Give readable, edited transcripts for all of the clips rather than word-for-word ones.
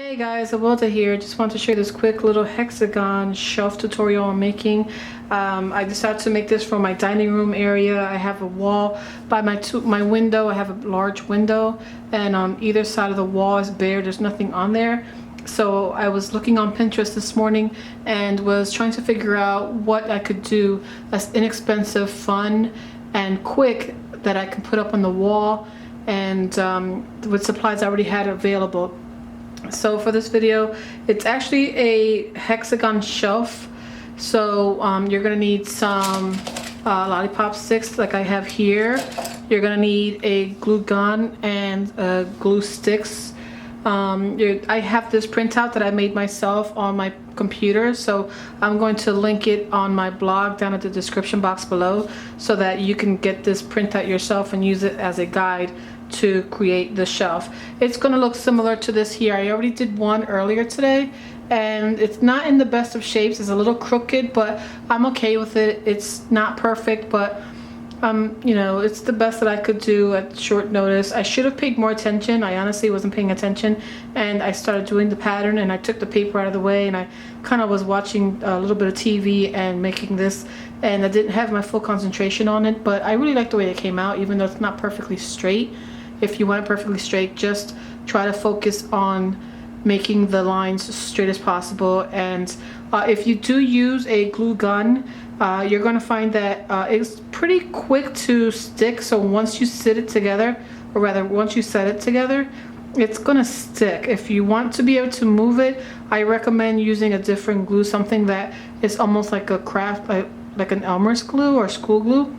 Hey guys, Awilda here. Just want to share this quick little hexagon shelf tutorial I'm making. I decided to make this for my dining room area. I have a wall by my window. I have a large window, and on either side of the wall is bare. There's nothing on there. So I was looking on Pinterest this morning and was trying to figure out what I could do that's inexpensive, fun, and quick that I can put up on the wall, and with supplies I already had available. So for this video, it's actually a hexagon shelf. So you're gonna need some lollipop sticks like I have here. You're gonna need a glue gun and glue sticks. I have this printout that I made myself on my computer, so I'm going to link it on my blog down at the description box below so that you can get this printout yourself and use it as a guide to create the shelf. It's going to look similar to this here. I already did one earlier today and it's not in the best of shapes. It's a little crooked, but I'm okay with it. It's not perfect, but you know, it's the best that I could do at short notice. I should have paid more attention. I honestly wasn't paying attention, and I started doing the pattern and I took the paper out of the way, and I kind of was watching a little bit of TV and making this, and I didn't have my full concentration on it, but I really like the way it came out, even though it's not perfectly straight. If you want it perfectly straight, just try to focus on making the lines straight as possible. And if you do use a glue gun, you're going to find that it's pretty quick to stick. So once you sit it together, or rather once you set it together, it's going to stick. If you want to be able to move it, I recommend using a different glue, something that is almost like a craft, like an Elmer's glue or school glue,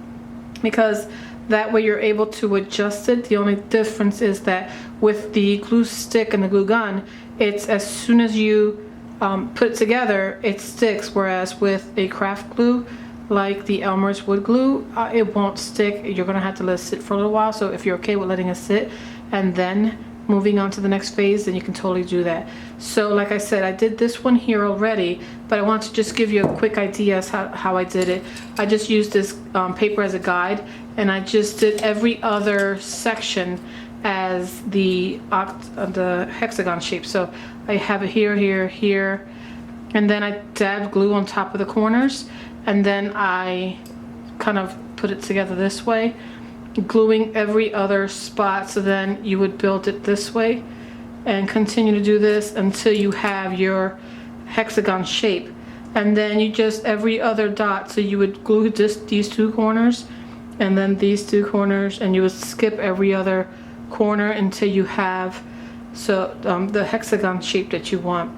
because that way you're able to adjust it. The only difference is that with the glue stick and the glue gun, it's as soon as you put it together, it sticks, whereas with a craft glue like the Elmer's wood glue, it won't stick. You're gonna have to let it sit for a little while. So if you're okay with letting it sit and then moving on to the next phase, then you can totally do that. So like I said, I did this one here already, but I want to just give you a quick idea as how I did it. I just used this paper as a guide, and I just did every other section as the hexagon shape. So I have it here, here, here, and then I dabbed glue on top of the corners, and then I kind of put it together this way, gluing every other spot. So then you would build it this way and continue to do this until you have your hexagon shape. And then you just every other dot, so you would glue just these two corners and then these two corners, and you would skip every other corner until you have the hexagon shape that you want.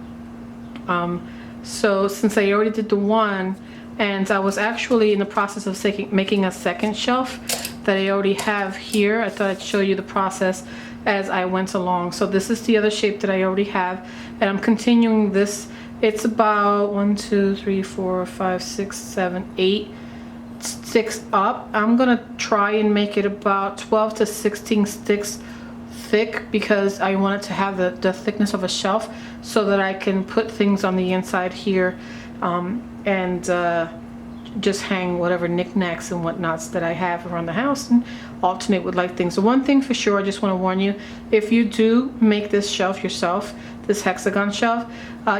So since I already did the one, and I was actually in the process of making a second shelf that I already have here, I thought I'd show you the process as I went along. So this is the other shape that I already have, and I'm continuing this. It's about 1, 2, 3, 4, 5, 6, 7, 8 sticks up. I'm gonna try and make it about 12 to 16 sticks thick, because I want it to have the thickness of a shelf so that I can put things on the inside here, and just hang whatever knickknacks and whatnots that I have around the house and alternate with light things. So one thing for sure, I just want to warn you, if you do make this shelf yourself, this hexagon shelf,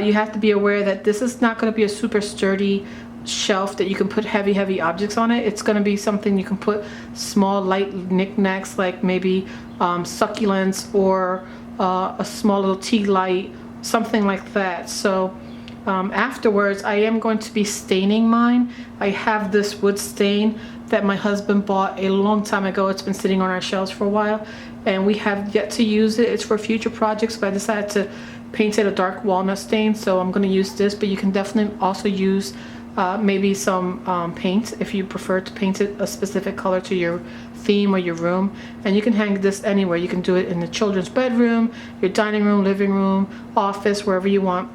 you have to be aware that this is not going to be a super sturdy shelf that you can put heavy objects on it. It's going to be something you can put small light knickknacks, like maybe succulents or a small little tea light, something like that. So afterwards, I am going to be staining mine. I have this wood stain that my husband bought a long time ago. It's been sitting on our shelves for a while, and we have yet to use it. It's for future projects, but I decided to paint it a dark walnut stain, so I'm going to use this. But you can definitely also use maybe some paint if you prefer to paint it a specific color to your theme or your room. And you can hang this anywhere. You can do it in the children's bedroom, your dining room, living room, office, wherever you want,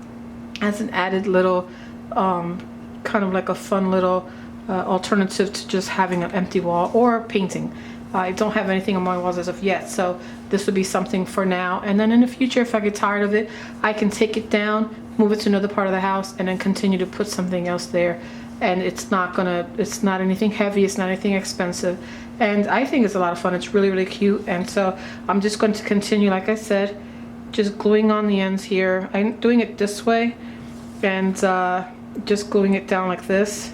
as an added little kind of like a fun little alternative to just having an empty wall or painting. I don't have anything on my walls as of yet, so this would be something for now. And then in the future, if I get tired of it, I can take it down, move it to another part of the house, and then continue to put something else there. And it's not anything heavy, it's not anything expensive, and I think it's a lot of fun. It's really cute. And so I'm just going to continue, like I said, just gluing on the ends here. I'm doing it this way and just gluing it down like this.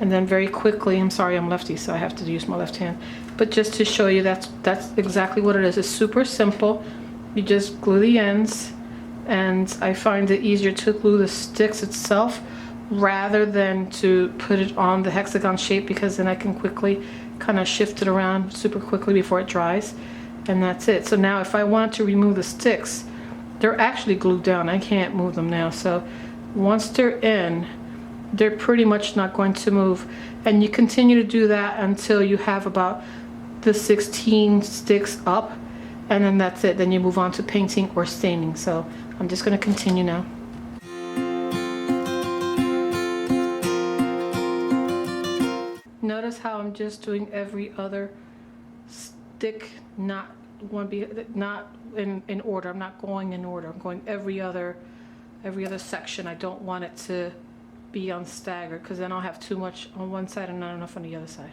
And then very quickly, I'm sorry, I'm lefty, so I have to use my left hand. But just to show you, that's exactly what it is. It's super simple. You just glue the ends, and I find it easier to glue the sticks itself rather than to put it on the hexagon shape, because then I can quickly kind of shift it around super quickly before it dries. And that's it. So now if I want to remove the sticks, they're actually glued down. I can't move them now. So once they're in, they're pretty much not going to move, and you continue to do that until you have about the 16 sticks up, and then that's it. Then you move on to painting or staining. So I'm just going to continue now. Notice how I'm just doing every other stick, not in order. I'm not going in order. I'm going every other section. I don't want it to be on staggered, because then I'll have too much on one side and not enough on the other side.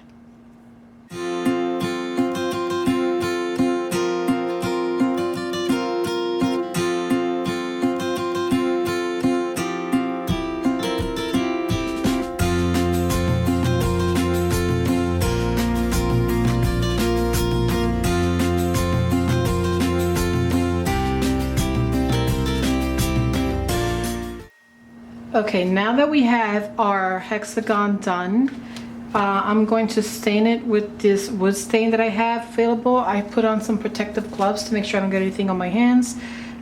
Okay, now that we have our hexagon done, I'm going to stain it with this wood stain that I have available. I put on some protective gloves to make sure I don't get anything on my hands.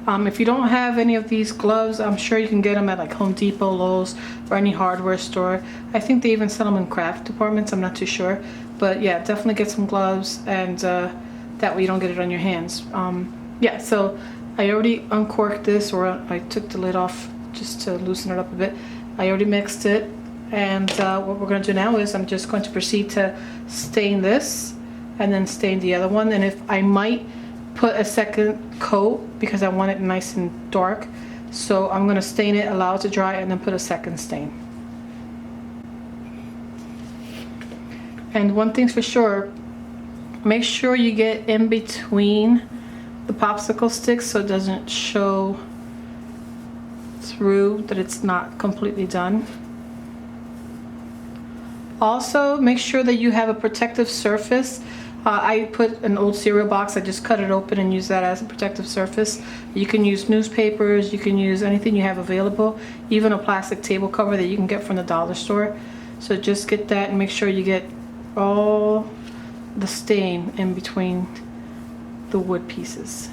If you don't have any of these gloves, I'm sure you can get them at like Home Depot, Lowe's, or any hardware store. I think they even sell them in craft departments, I'm not too sure. But yeah, definitely get some gloves, and that way you don't get it on your hands. Yeah, so I already uncorked this, or I took the lid off just to loosen it up a bit. I already mixed it, and what we're going to do now is I'm just going to proceed to stain this and then stain the other one. And if I might put a second coat because I want it nice and dark, so I'm going to stain it, allow it to dry, and then put a second stain. And one thing's for sure, make sure you get in between the popsicle sticks so it doesn't show through that it's not completely done. Also, make sure that you have a protective surface. I put an old cereal box, I just cut it open and use that as a protective surface. You can use newspapers, you can use anything you have available, even a plastic table cover that you can get from the dollar store. So just get that and make sure you get all the stain in between the wood pieces.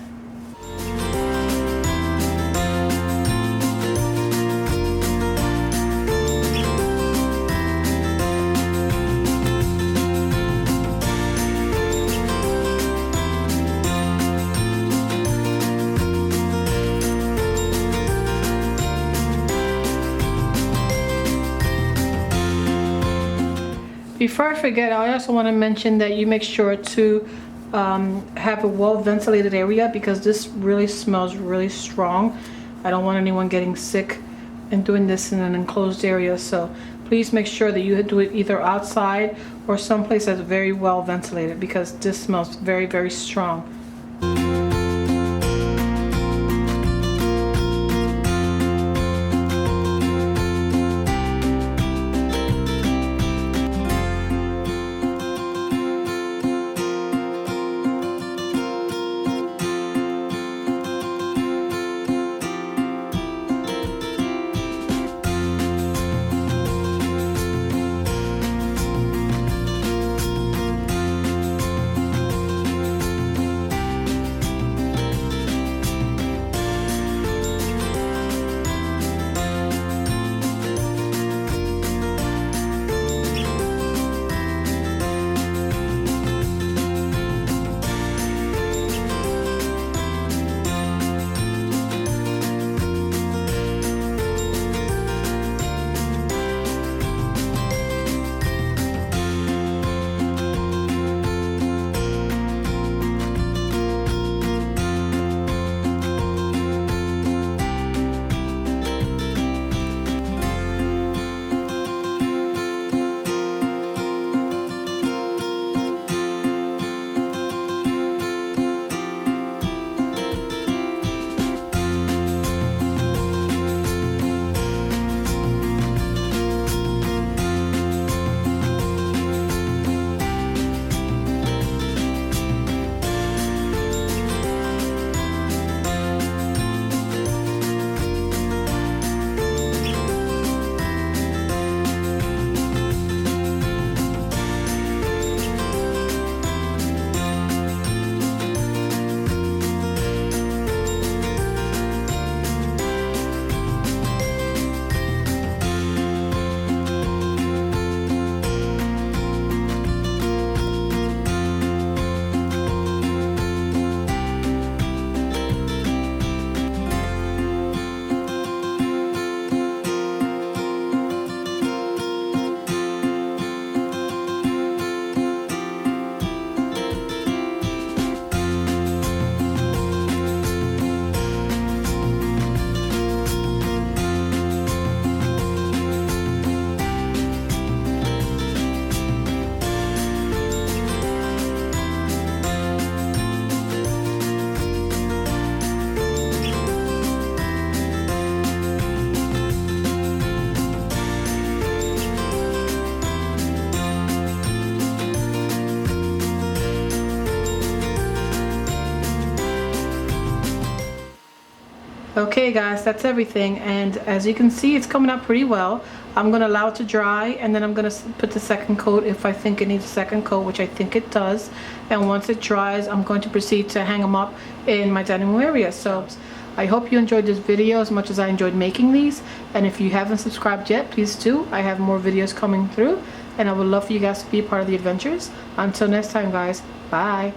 Before I forget, I also want to mention that you make sure to have a well ventilated area, because this really smells really strong. I don't want anyone getting sick and doing this in an enclosed area, so please make sure that you do it either outside or someplace that's very well ventilated, because this smells very, very strong. Okay guys, that's everything, and as you can see, it's coming out pretty well. I'm going to allow it to dry, and then I'm going to put the second coat if I think it needs a second coat, which I think it does. And once it dries, I'm going to proceed to hang them up in my dining room area. So I hope you enjoyed this video as much as I enjoyed making these, and if you haven't subscribed yet, please do. I have more videos coming through, and I would love for you guys to be a part of the adventures. Until next time guys, bye.